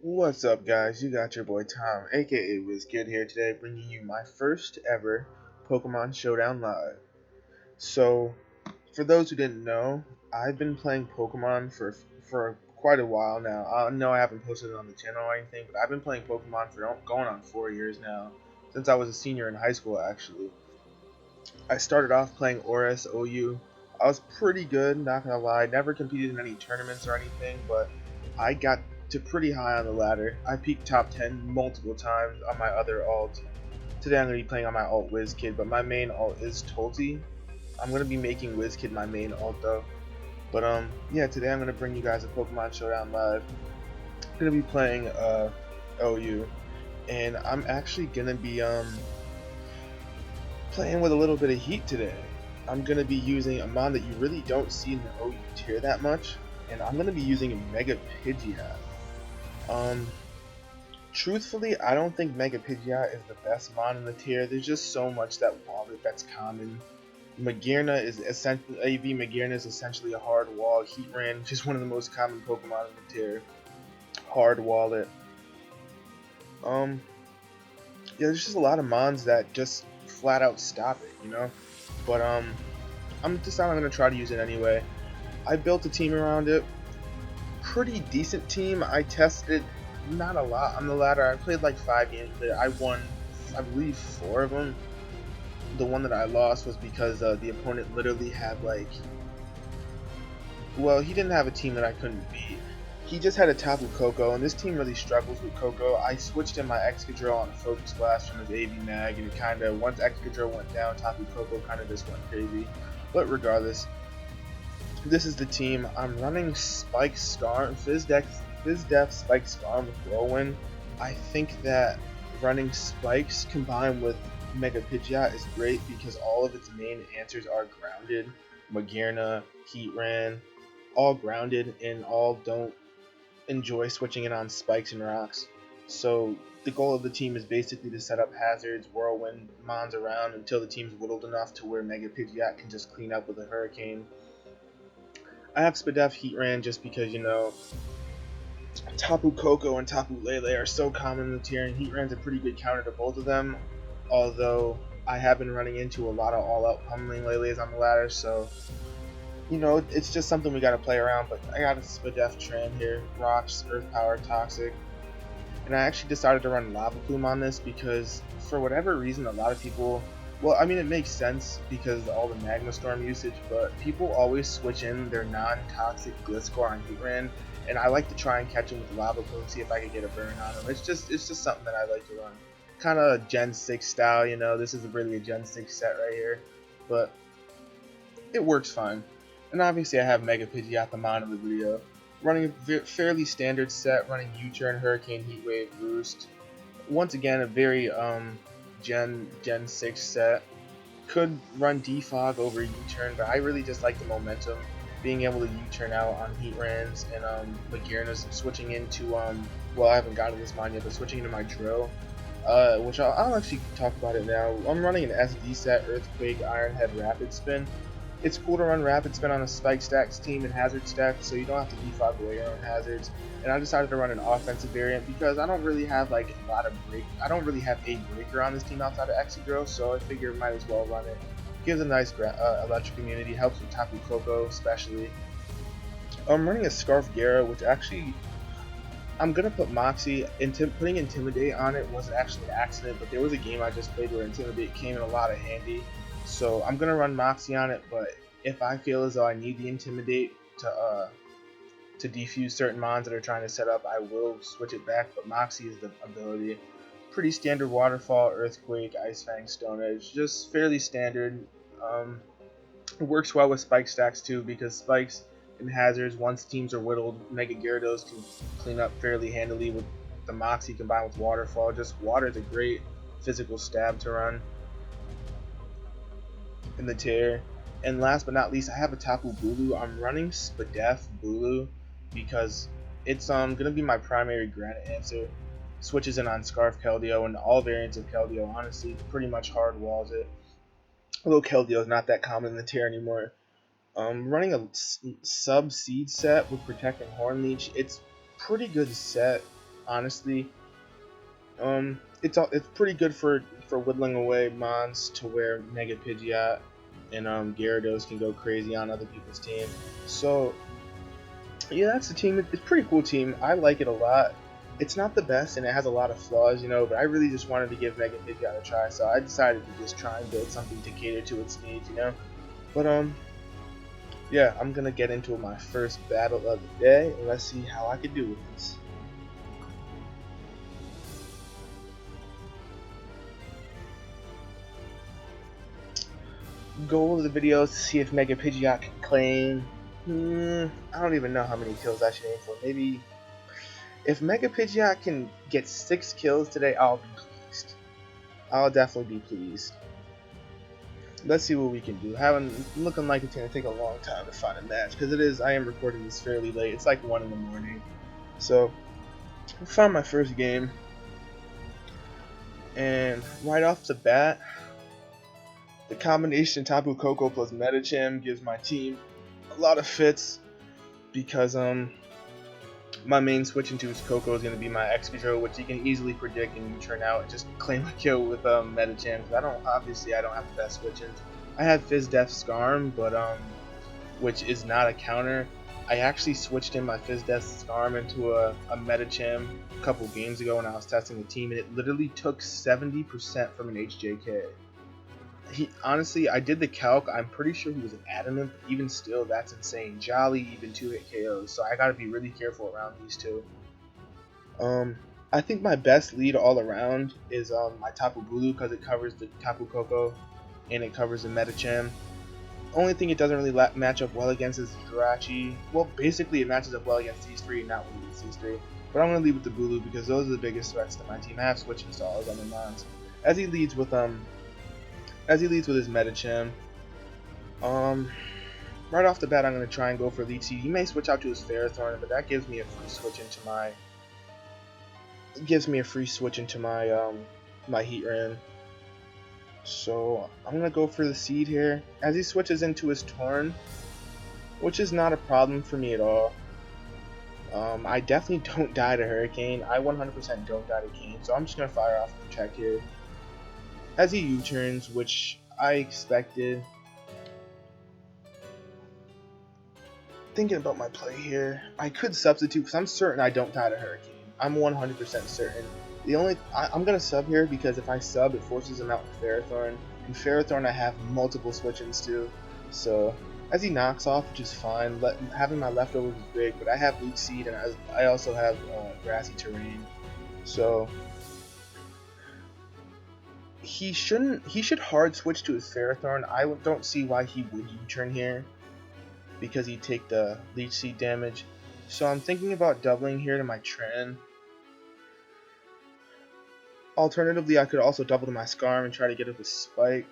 What's up, guys? You got your boy Tom, aka WizKid, here today, bringing you my first ever Pokemon Showdown Live. So, for those who didn't know, I've been playing Pokemon for quite a while now. I know I haven't posted it on the channel or anything, but I've been playing Pokemon for going on 4 years now, since I was a senior in high school. Actually, I started off playing ORS OU. I was pretty good, not gonna lie. Never competed in any tournaments or anything, but I got to pretty high on the ladder. I peaked top 10 multiple times on my other alt. Today I'm gonna be playing on my alt WizKid, but my main alt is Tolti. I'm gonna be making WizKid my main alt though. But yeah, today I'm gonna bring you guys a Pokemon Showdown live. I'm gonna be playing OU, and I'm actually gonna be playing with a little bit of heat today. I'm going to be using a mon that you really don't see in the OU tier that much, and I'm going to be using Mega Pidgeot. Um, Truthfully, I don't think Mega Pidgeot is the best mon in the tier. There's just so much that wallet that's common. Magearna is essentially AV Magearna is essentially a hard wall. Heatran, just one of the most common Pokemon in the tier. Hard wallet. Um, yeah, there's just a lot of mons that just flat out stop it, you know. But I'm gonna try to use it anyway. I built a team around it. Pretty decent team. I tested not a lot on the ladder. I played like 5 games there. I won, I believe, 4 of them. The one that I lost was because the opponent literally had like, well, he didn't have a team that I couldn't beat. He just had a Tapu Koko, and this team really struggles with Koko. I switched in my Excadrill on a Focus Blast from his AV Mag, and it kind of, once Excadrill went down, Tapu Koko kind of just went crazy. But regardless, this is the team. I'm running Spike Scar, Fizdef Spike Scar with Whirlwind. I think that running Spikes combined with Mega Pidgeot is great because all of its main answers are grounded. Magearna, Heatran, all grounded, and all don't enjoy switching in on spikes and rocks. So the goal of the team is basically to set up hazards, whirlwind mons around until the team's whittled enough to where Mega Pidgeot can just clean up with a hurricane. I have Spadef Heatran just because, you know, Tapu Koko and Tapu Lele are so common in the tier, and Heatran's a pretty good counter to both of them. Although I have been running into a lot of all-out pummeling Lele's on the ladder, so you know, it's just something we gotta play around. But I got a Spadef Tran here, Rocks, Earth Power, Toxic, and I actually decided to run Lava Plume on this because for whatever reason, a lot of people, well, I mean, it makes sense because of all the Magma Storm usage, but people always switch in their non-toxic Gliscor on Heatran, and I like to try and catch him with Lava Plume, see if I can get a burn on him. It's just something that I like to run, kind of Gen 6 style. You know, this is really a Gen 6 set right here, but it works fine. And obviously I have Mega Pidgeot, the mon of the video. Running a fairly standard set, running U-Turn, Hurricane, Heatwave, Roost. Once again, a very Gen 6 set. Could run Defog over U-Turn, but I really just like the momentum. Being able to U-Turn out on Heatrans and Magearna's, switching into, well, I haven't gotten this mon yet, but switching into my Drill. Which I'll actually talk about it now. I'm running an SD set, Earthquake, Iron Head, Rapid Spin. It's cool to run Rapid Spin on a Spike Stacks team and Hazard Stacks, so you don't have to defog away your own hazards. And I decided to run an offensive variant because I don't really have like a lot of I don't really have a breaker on this team outside of Excadrill, so I figured might as well run it. Gives a nice electric immunity, helps with Tapu Koko especially. I'm running a Scarf Gyara, which actually I'm gonna put Moxie. Putting Intimidate on it wasn't actually an accident, but there was a game I just played where Intimidate came in a lot of handy. So I'm gonna run Moxie on it, but if I feel as though I need the Intimidate to defuse certain mons that are trying to set up, I will switch it back. But Moxie is the ability. Pretty standard Waterfall, Earthquake, Ice Fang, Stone Edge, just fairly standard. It works well with Spike Stacks too because Spikes and Hazards, once teams are whittled, Mega Gyarados can clean up fairly handily with the Moxie combined with Waterfall. Just Water is a great physical stab to run in the tier. And last but not least, I have a Tapu Bulu. I'm running Spadef Bulu because it's gonna be my primary Granite answer. Switches in on Scarf Keldeo and all variants of Keldeo. Honestly, pretty much hard walls it. Although Keldeo is not that common in the tier anymore. Running a sub seed set with Protect and Horn Leech. It's pretty good set. honestly. It's pretty good for whittling away mons to where Mega Pidgeot and Gyarados can go crazy on other people's team. So yeah, that's the team. It's a pretty cool team. I like it a lot. It's not the best and it has a lot of flaws, you know, but I really just wanted to give Mega Pidgeot a try, so I decided to just try and build something to cater to its needs, you know. But yeah, I'm gonna get into my first battle of the day, and let's see how I can do with this. Goal of the video is to see if Mega Pidgeot can claim. I don't even know how many kills I should aim for. Maybe if Mega Pidgeot can get 6 kills today, I'll be pleased. I'll definitely be pleased. Let's see what we can do. Looking like it's gonna take a long time to find a match because I am recording this fairly late. It's like 1 in the morning. So I found my first game, and right off the bat, the combination Tapu Koko plus Medicham gives my team a lot of fits because my main switch into his Koko is going to be my Excadrill, which you can easily predict and turn out and just claim a kill with Medicham. I don't have the best switches. I have Fizz Def Scarm, but which is not a counter. I actually switched in my Fizz Def Scarm into a Medicham a couple games ago when I was testing the team, and it literally took 70% from an HJK. Honestly, I did the calc. I'm pretty sure he was an adamant, but even still, that's insane. Jolly even 2-hit KOs, so I gotta be really careful around these two. I think my best lead all around is my Tapu Bulu because it covers the Tapu Koko and it covers the Medicham. Only thing it doesn't really match up well against is Jirachi. Well, basically it matches up well against these three, not well against these three. But I'm gonna lead with the Bulu because those are the biggest threats to my team. I have switch installers on the mons. As he leads with his Medicham. Right off the bat, I'm going to try and go for Leech Seed. He may switch out to his Ferrothorn, but that gives me a free switch into my my Heatran. So I'm going to go for the Seed here. As he switches into his Torn, which is not a problem for me at all. I definitely don't die to Hurricane. I 100% don't die to Cane, so I'm just going to fire off and protect here. As he U-turns, which I expected. Thinking about my play here, I could substitute because I'm certain I don't die to Hurricane. I'm 100% certain. I'm gonna sub here because if I sub, it forces him out with Ferrothorn, and Ferrothorn I have multiple switch-ins too. So as he knocks off, which is fine. Having my leftovers is big, but I have Leech Seed and I also have Grassy Terrain. So he should hard switch to his Ferrothorn. I don't see why he would U-turn here, because he'd take the Leech Seed damage. So I'm thinking about doubling here to my Tren. Alternatively, I could also double to my Scarm and try to get it with Spike,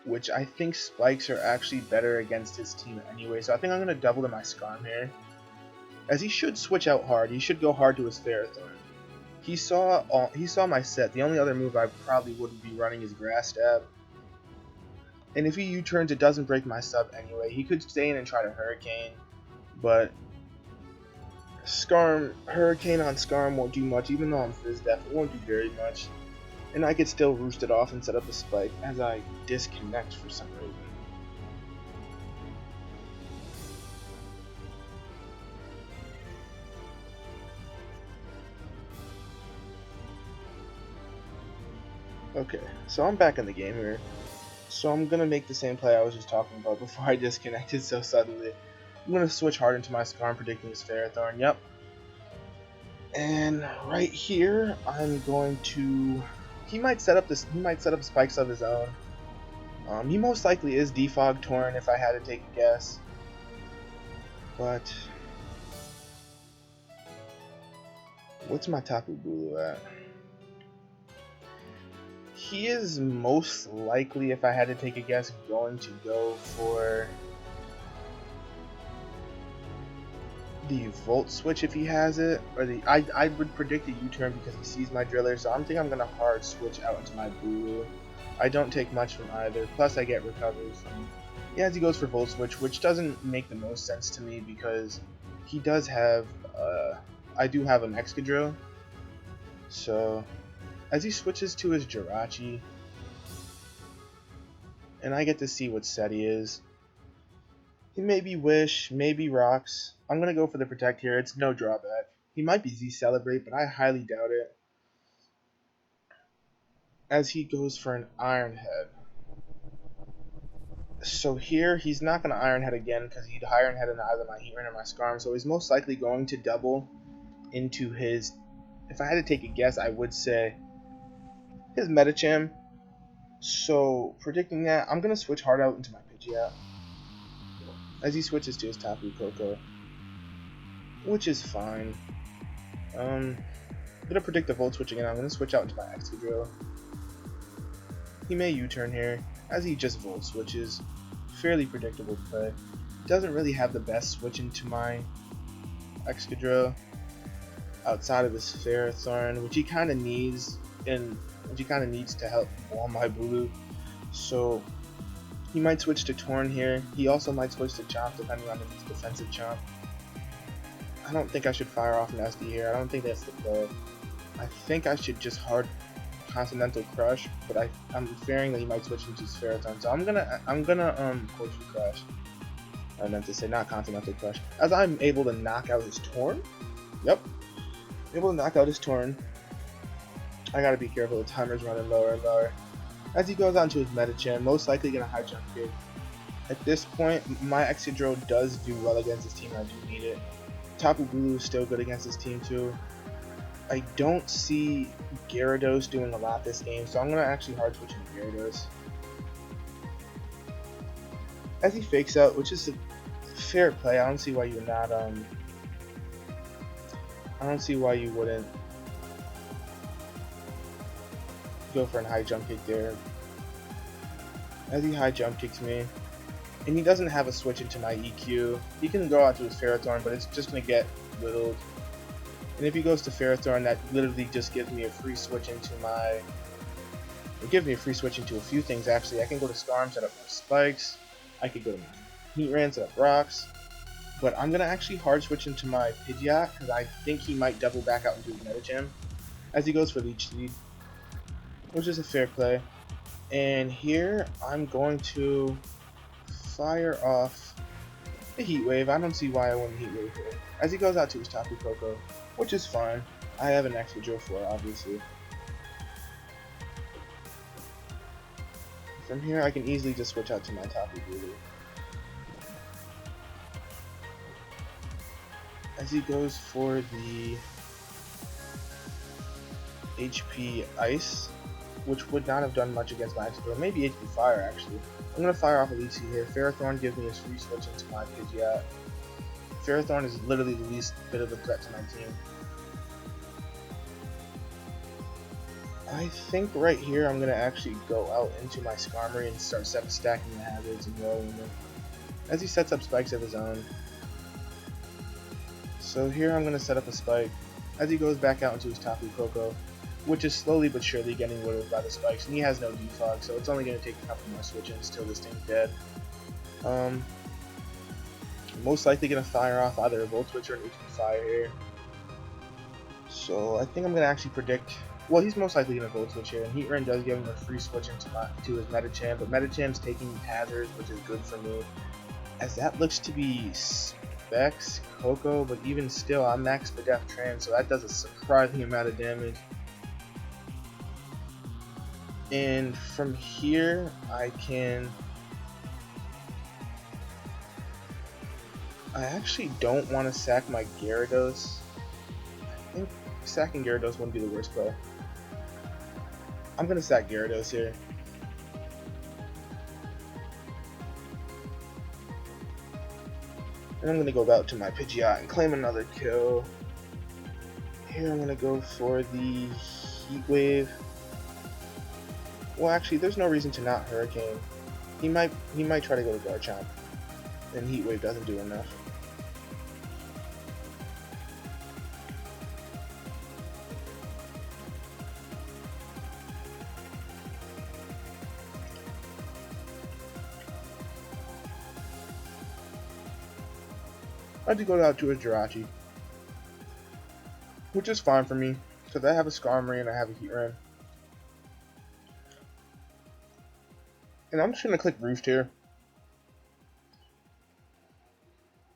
which I think Spikes are actually better against his team anyway. So I think I'm going to double to my Scarm here, as he should switch out hard. He should go hard to his Ferrothorn. He saw my set. The only other move I probably wouldn't be running is Grass Stab. And if he U-turns, it doesn't break my sub anyway. He could stay in and try to Hurricane, but Hurricane on Scarm won't do much, even though I'm Fizz Def. It won't do very much. And I could still roost it off and set up a Spike as I disconnect for some reason. Okay, so I'm back in the game here. So I'm going to make the same play I was just talking about before I disconnected so suddenly. I'm going to switch hard into my Scarm, predicting his Ferrothorn. Yep. And right here, I'm going to... He might set up spikes of his own. He most likely is Defog Torn if I had to take a guess. But what's my Tapu Bulu at? He is most likely, if I had to take a guess, going to go for the Volt Switch if he has it, or I would predict a U-turn because he sees my Driller, so I'm gonna hard switch out into my Bulu. I don't take much from either, plus I get recovery from... Yeah, as he goes for Volt Switch, which doesn't make the most sense to me because he does have I do have an Excadrill. So as he switches to his Jirachi, and I get to see what set he is. He may be Wish, maybe Rocks. I'm going to go for the Protect here. It's no drawback. He might be Z-Celebrate, but I highly doubt it. As he goes for an Iron Head. So here, he's not going to Iron Head again because he'd Iron Head in either my Heatran or my Scarm. So he's most likely going to double into his... If I had to take a guess, I would say his Medicham. So predicting that, I'm going to switch Hard Out into my Pidgeot. As he switches to his Tapu Koko. Which is fine. I'm gonna predict the Volt Switch again. I'm gonna switch out into my Excadrill. He may U-turn here, as he just Volt Switches. Fairly predictable play. Doesn't really have the best switch into my Excadrill outside of his Ferrothorn, which he kind of needs, to help wall my Bulu. So he might switch to Torn here. He also might switch to Chomp depending on his defensive Chomp. I don't think I should fire off an SD here. I don't think that's the play. I think I should just hard Continental Crush, but I'm fearing that he might switch into his Ferrothorn. So I'm gonna Poetry Crush. I meant to say not Continental Crush. As I'm able to knock out his Torn. Yep. Able to knock out his Torn. I gotta be careful, the timer's running lower and lower. As he goes on to his Medicham, most likely gonna High Jump Kick. At this point, my Excadrill does do well against his team, I do need it. Tapu Bulu is still good against this team too. I don't see Gyarados doing a lot this game, so I'm going to actually hard switch into Gyarados. As he fakes out, which is a fair play, I don't see why you're not, I don't see why you wouldn't go for a high jump kick there. As he high jump kicks me, and he doesn't have a switch into my EQ. He can go out to his Ferrothorn, but it's just going to get whittled. And if he goes to Ferrothorn, that literally just gives me a free switch into my... It gives me a free switch into a few things, actually. I can go to Scarm, set up my Spikes. I could go to my Heatran, set up Rocks. But I'm going to actually hard switch into my Pidgeot, because I think he might double back out into his Medicham. As he goes for Leech Seed, which is a fair play. And here, I'm going to fire off the Heat Wave. I don't see why I wouldn't Heat Wave here. As he goes out to his Tapu Koko, which is fine. I have an Excadrill for it, obviously. From here, I can easily just switch out to my Tapu Bulu. As he goes for the HP Ice, which would not have done much against my Excadrill. Maybe HP Fire, actually. I'm going to fire off a Leech Seed here. Ferrothorn gives me a free switch into my Pidgeot. Ferrothorn is literally the least bit of a threat to my team. I think right here I'm going to actually go out into my Skarmory and start stacking the hazards and rolling them. As he sets up spikes of his own. So here I'm going to set up a spike. As he goes back out into his Tapu Koko, which is slowly but surely getting whittled by the spikes, and he has no defog, so it's only going to take a couple more switch-ins till this thing's dead. Most likely going to fire off either a Volt Switch or an HP Fire here. So I think I'm going to actually predict... Well, he's most likely going to Volt Switch here, and Heatran does give him a free switch to his Medicham, but Medicham's taking hazards, which is good for me. As that looks to be Specs, Koko, but even still, I'm max Spadef Tran, so that does a surprising amount of damage. And from here, I actually don't want to sack my Gyarados. I think sacking Gyarados wouldn't be the worst play. I'm going to sack Gyarados here. And I'm going to go out to my Pidgeot and claim another kill. Here I'm going to go for the Heat Wave. Well, actually, there's no reason to not Hurricane. He might try to go to Garchomp, and Heat Wave doesn't do enough. I had to go out to a Jirachi. which is fine for me because I have a Skarmory and I have a Heatran. And I'm just going to click Roost here.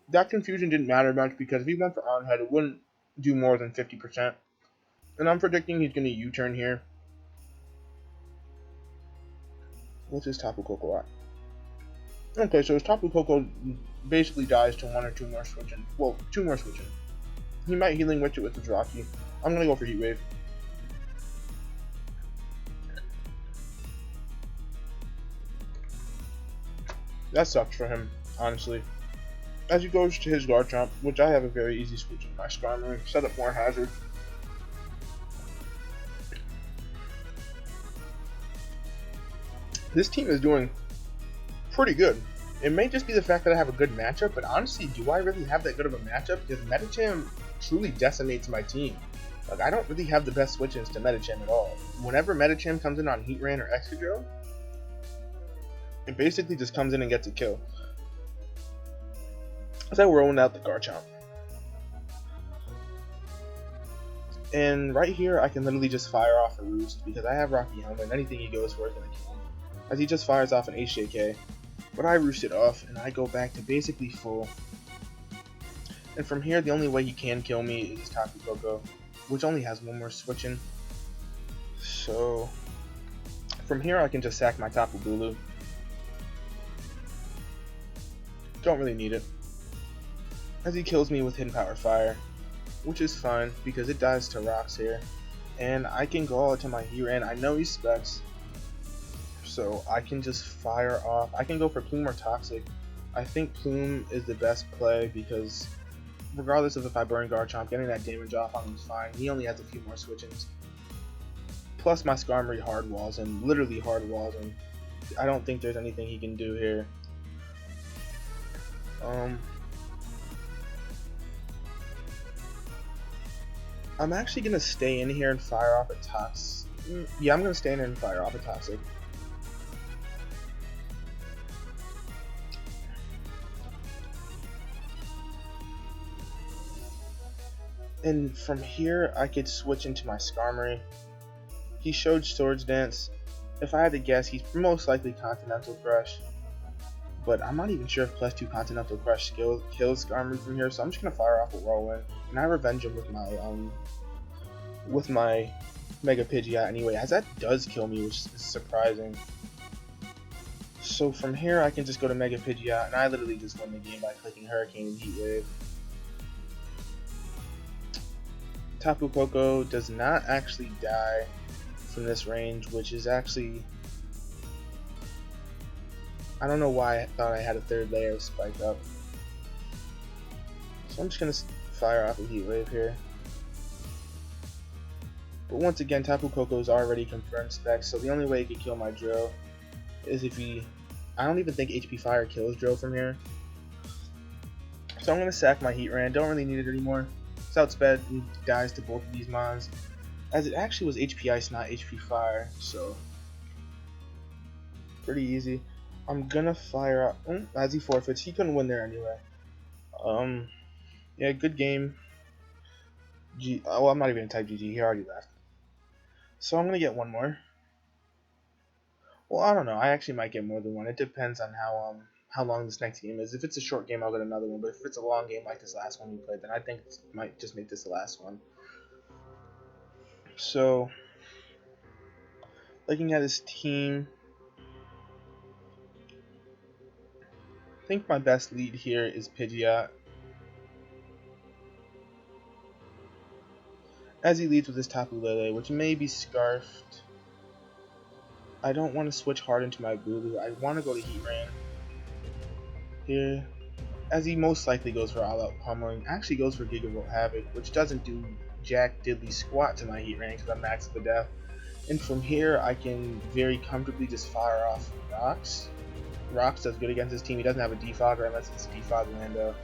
That confusion didn't matter much because if he went for On Head, it wouldn't do more than 50%. And I'm predicting he's going to U-turn here. What's his Tapu Koko at? Okay, so his Tapu Koko basically dies to 1 or 2 more switching. Well, 2 more switching. He might Healing Witch it with his Rocky. I'm going to go for Heat Wave. That sucks for him, honestly. As he goes to his Garchomp, which I have a very easy switch in my Skarmory, set up more hazard. This team is doing pretty good. It may just be the fact that I have a good matchup, but honestly, do I really have that good of a matchup? Because Medicham truly decimates my team. Like, I don't really have the best switch-ins to Medicham at all. Whenever Medicham comes in on Heatran or Excadrill, it basically just comes in and gets a kill. So we're rolling out the Garchomp. And right here, I can literally just fire off a Roost because I have Rocky Helmet and anything he goes for is going to kill him. As he just fires off an HJK. But I Roost it off and I go back to basically full. And from here, the only way he can kill me is his Tapu Koko, which only has 1 more switching. So from here, I can just sack my Tapu Bulu. Don't really need it. As he kills me with Hidden Power Fire, which is fine because it dies to rocks here. And I can go all to my Heatran. I know he specs, so I can just fire off. I can go for Plume or Toxic. I think Plume is the best play because regardless of if I burn Garchomp, getting that damage off on him is fine. He only has a few more switch-ins. Plus my Skarmory hard walls and literally hard walls, and I don't think there's anything he can do here. I'm actually going to stay in here and fire off a Toxic. Yeah, I'm going to stay in here and fire off a Toxic. And from here, I could switch into my Skarmory. He showed Swords Dance. If I had to guess, he's most likely Continental Crush. But I'm not even sure if +2 Continental Crush kills Skarmory from here, so I'm just going to fire off a Whirlwind. And I revenge him with my Mega Pidgeot anyway, as that does kill me, which is surprising. So from here, I can just go to Mega Pidgeot, and I literally just win the game by clicking Hurricane and Heat Wave. Tapu Koko does not actually die from this range, which is actually... I don't know why I thought I had a 3rd layer of Spike Up. So I'm just going to fire off a Heat Wave here. But once again, Tapu Koko is already confirmed specs, so the only way he could kill my Drill is if he... I don't even think HP Fire kills Drill from here. So I'm going to sack my Heatran. Don't really need it anymore. It's outsped and dies to both of these mons. As it actually was HP Ice, not HP Fire, so... pretty easy. I'm gonna fire out... as he forfeits, he couldn't win there anyway. Yeah, good game. Well, I'm not even gonna type GG, he already left. So I'm gonna get 1 more. Well, I don't know, I actually might get more than 1. It depends on how long this next game is. If it's a short game, I'll get another one, but if it's a long game like this last one we played, then I think it might just make this the last one. So, looking at his team, I think my best lead here is Pidgeot. As he leads with his Tapu Lele, which may be Scarfed. I don't want to switch hard into my Bulu. I want to go to Heatran here. As he most likely goes for All Out Pummeling. Actually goes for Gigavolt Havoc, which doesn't do jack diddly squat to my Heatran because I'm maxed to death. And from here, I can very comfortably just fire off Rocks. Rocks does good against his team. He doesn't have a Defogger unless it's Defog Lando.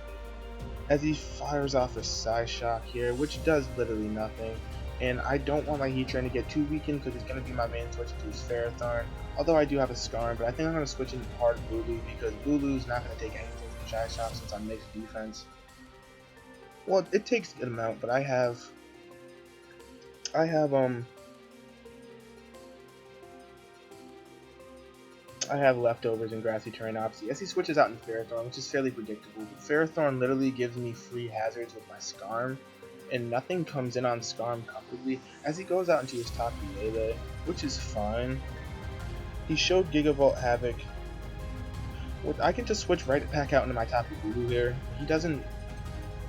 As he fires off a Psyshock here, which does literally nothing. And I don't want my Heatran to get too weakened because it's going to be my main switch into his Ferrothorn. Although I do have a Skarm, but I think I'm going to switch into hard Bulu because Bulu's not going to take anything from Psyshock since I'm mixed defense. Well, it takes a good amount, but I have I have leftovers in Grassy Terrainopsy as he switches out in Ferrothorn, which is fairly predictable. But Ferrothorn literally gives me free hazards with my Skarm, and nothing comes in on Skarm comfortably as he goes out into his Tapu Lele, which is fine. He showed Gigavolt Havoc. I can just switch right back out into my Tapu Bulu here. He doesn't.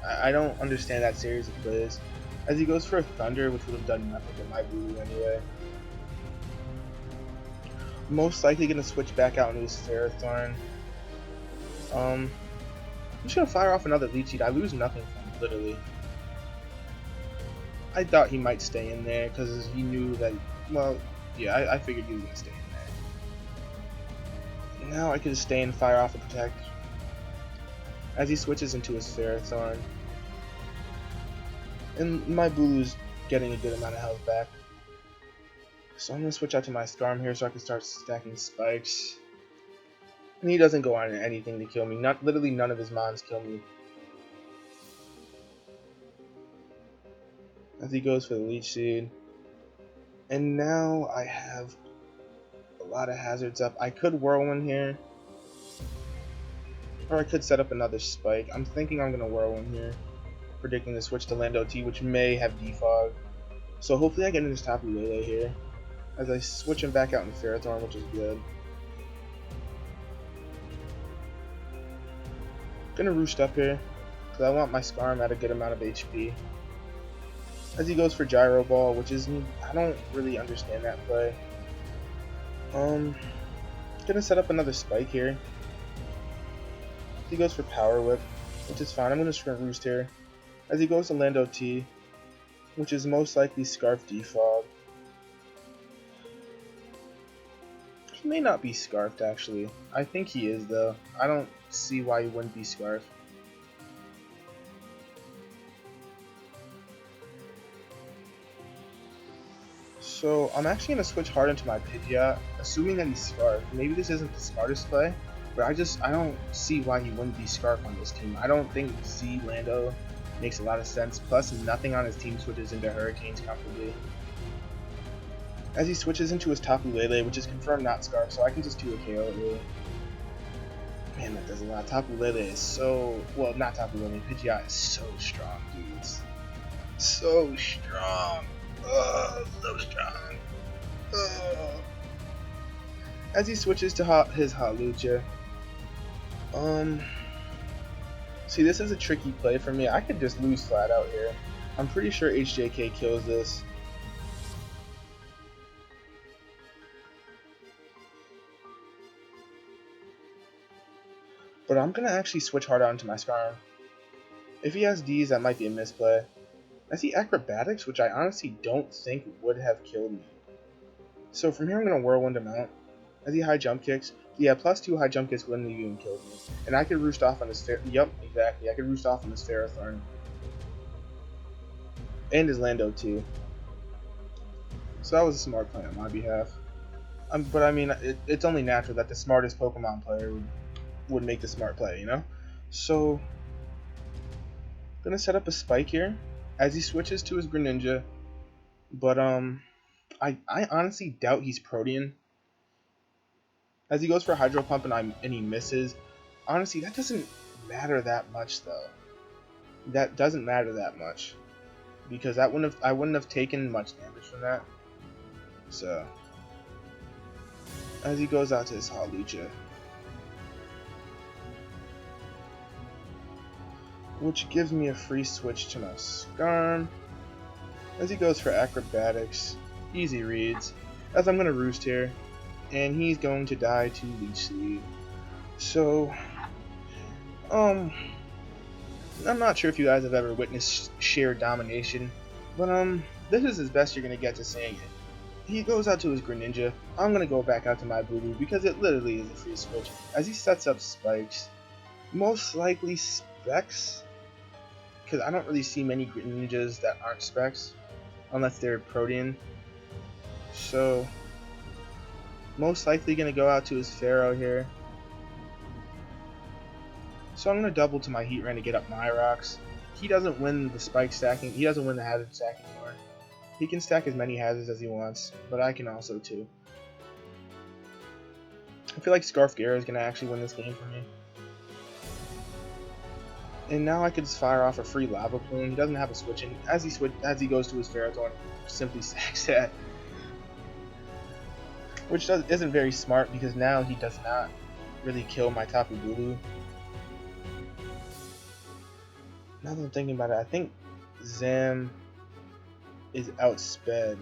I don't understand that series of plays. As he goes for a Thunder, which would have done nothing to my Bulu anyway. Most likely going to switch back out into his Ferrothorn. I'm just going to fire off another Leech Seed. I lose nothing from it, literally. I thought he might stay in there because he knew that, well, yeah, I figured he was going to stay in there. Now I can just stay and fire off a Protect. As he switches into his Ferrothorn. And my Bulu's getting a good amount of health back. So I'm going to switch out to my Skarm here so I can start stacking spikes. And he doesn't go on anything to kill me. Literally none of his mons kill me. As he goes for the Leech Seed. And now I have a lot of hazards up. I could Whirlwind here. Or I could set up another spike. I'm thinking I'm going to Whirlwind here. Predicting the switch to Lando T, which may have defog. So hopefully I get into this Tapu Lele here. As I switch him back out in Ferrothorn, which is good. Gonna Roost up here, because I want my Skarm at a good amount of HP. As he goes for Gyro Ball, which is, I don't really understand that play. Gonna set up another Spike here. He goes for Power Whip, which is fine. I'm gonna Sprint Roost here. As he goes to Lando T, which is most likely Scarf Defog. He may not be Scarfed, actually. I think he is, though. I don't see why he wouldn't be Scarfed. So, I'm actually going to switch hard into my Pidgeot, assuming that he's Scarfed. Maybe this isn't the smartest play, but I don't see why he wouldn't be Scarfed on this team. I don't think Z Lando makes a lot of sense, plus nothing on his team switches into Hurricanes comfortably. As he switches into his Tapu Lele, which is confirmed not Scarf, so I can just do a KO it really. Man, that does a lot. Tapu Lele is so... well, not Tapu Lele, Pidgeot is so strong, dudes. So strong. Oh, so strong. Oh. As he switches to his Hawlucha. See, this is a tricky play for me. I could just lose flat out here. I'm pretty sure HJK kills this. But I'm going to actually switch hard out into my Skarm. If he has D's, that might be a misplay. I see Acrobatics, which I honestly don't think would have killed me. So from here I'm going to Whirlwind him out. As he high jump kicks. Yeah, +2 high jump kicks wouldn't have even killed me. And I could Roost off on his Yep, exactly. I could Roost off on his Ferrothorn. And his Lando too. So that was a smart play on my behalf. But I mean, it's only natural that the smartest Pokemon player would make the smart play, you know? So, gonna set up a Spike here as he switches to his Greninja. But I honestly doubt he's Protean. As he goes for Hydro Pump and he misses. Honestly, that doesn't matter that much though. That doesn't matter that much because I wouldn't have taken much damage from that. So, as he goes out to his Hawlucha. Which gives me a free switch to my Skarm. As he goes for Acrobatics, easy reads. As I'm going to Roost here, and he's going to die to Leech Seed. So, I'm not sure if you guys have ever witnessed sheer domination, but this is as best you're going to get to saying it. He goes out to his Greninja. I'm going to go back out to my Bulu because it literally is a free switch. As he sets up spikes, most likely Specs. Because I don't really see many Greninjas that aren't Specs, unless they're Protean. So, most likely going to go out to his Pharaoh here. So I'm going to double to my Heatran to get up my rocks. He doesn't win the spike stacking. He doesn't win the hazard stack anymore. He can stack as many hazards as he wants, but I can also too. I feel like Scarf Gera is going to actually win this game for me. And now I could just fire off a free Lava Plume. He doesn't have a switch in. As he goes to his Ferrothorn, simply sacks that. Which isn't very smart because now he does not really kill my Tapu Bulu. Now that I'm thinking about it, I think Zam is outsped.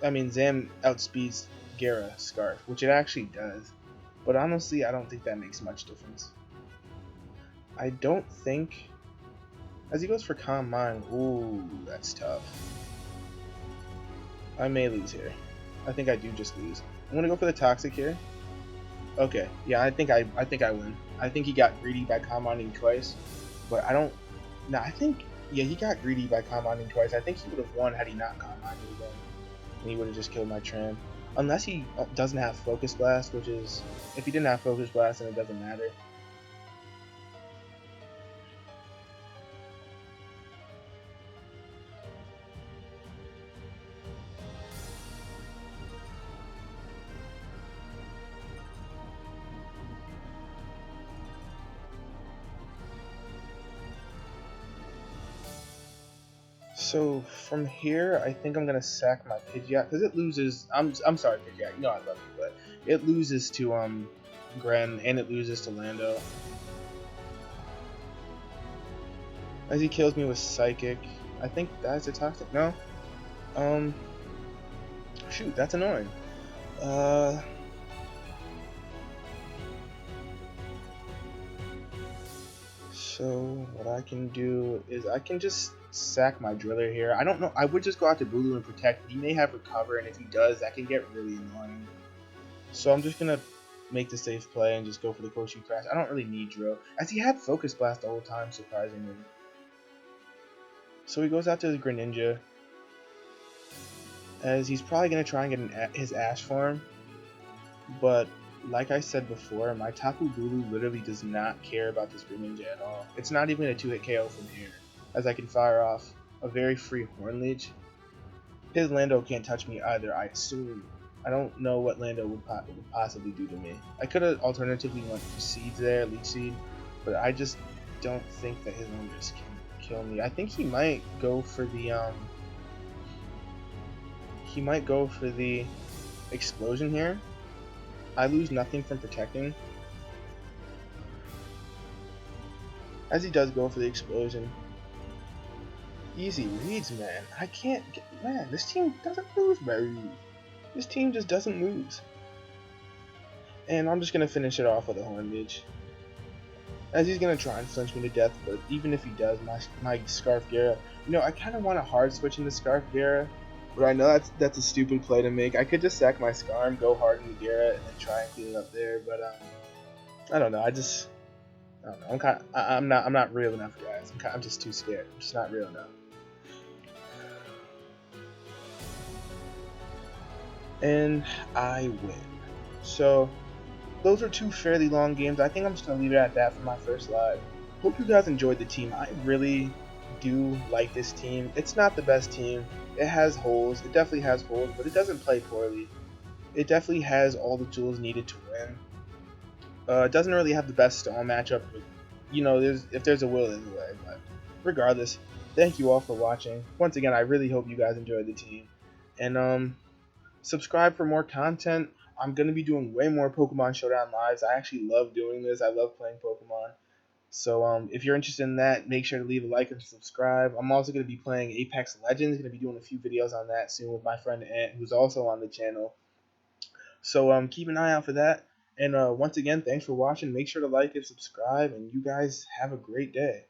I mean, Zam outspeeds Gera Scarf, which it actually does. But honestly, I don't think that makes much difference. I don't think... As he goes for Calm Mind, ooh, that's tough. I may lose here. I think I do just lose. I'm gonna go for the Toxic here. Okay, yeah, I think I win. I think he got greedy by Calm-Minding twice, but I don't... No, I think... Yeah, he got greedy by Calm-Minding twice. I think he would have won had he not Calm-Minded again. And he would have just killed my Tram. Unless he doesn't have Focus Blast, which is... If he didn't have Focus Blast, then it doesn't matter. So from here, I think I'm gonna sack my Pidgeot because it loses. I'm sorry, Pidgeot. You know I love you, but it loses to Gren and it loses to Lando. As he kills me with Psychic, I think that's a Toxic. No, shoot, that's annoying. So what I can do is I can just sack my Driller here. I don't know. I would just go out to Bulu and protect. He may have Recover, and if he does, that can get really annoying. So I'm just gonna make the safe play and just go for the Koshi Crash. I don't really need Drill, as he had Focus Blast the whole time, surprisingly. So he goes out to the Greninja, as he's probably gonna try and get his Ash farm, but like I said before, my Tapu Bulu literally does not care about this Greninja at all. It's not even a 2-hit KO from here, as I can fire off a very free Horn Leech. His Lando can't touch me either, I assume. I don't know what Lando would possibly do to me. I could have alternatively went for Seeds there, Leech Seed, but I just don't think that his Landers can kill me. I think he might go for the Explosion here. I lose nothing from protecting. As he does go for the Explosion. Easy reads, man. I can't get... Man, this team doesn't lose by read. This team just doesn't lose. And I'm just going to finish it off with a Horn Leech. As he's going to try and flinch me to death, but even if he does, my Scarf Gera... You know, I kind of want to hard switch into Scarf Gera, but I know that's a stupid play to make. I could just sack my Scarm, go hard into Gera, and then try and clean it up there, but I don't know. I don't know. I'm not real enough, guys. I'm just too scared. I'm just not real enough. And I win. So those are two fairly long games. I think I'm just gonna leave it at that for my first live. Hope you guys enjoyed the team. I really do like this team. It's not the best team. It has holes. It definitely has holes, but it doesn't play poorly. It definitely has all the tools needed to win. It doesn't really have the best stall matchup, but you know, if there's a will, there's a way. But regardless, thank you all for watching. Once again, I really hope you guys enjoyed the team, and subscribe for more content. I'm gonna be doing way more Pokemon Showdown lives. I actually love doing this. I love playing Pokemon. So if you're interested in that, make sure to leave a like and subscribe. I'm also gonna be playing Apex Legends. Gonna be doing a few videos on that soon with my friend Ant, who's also on the channel. So keep an eye out for that. And once again, thanks for watching. Make sure to like and subscribe, and you guys have a great day.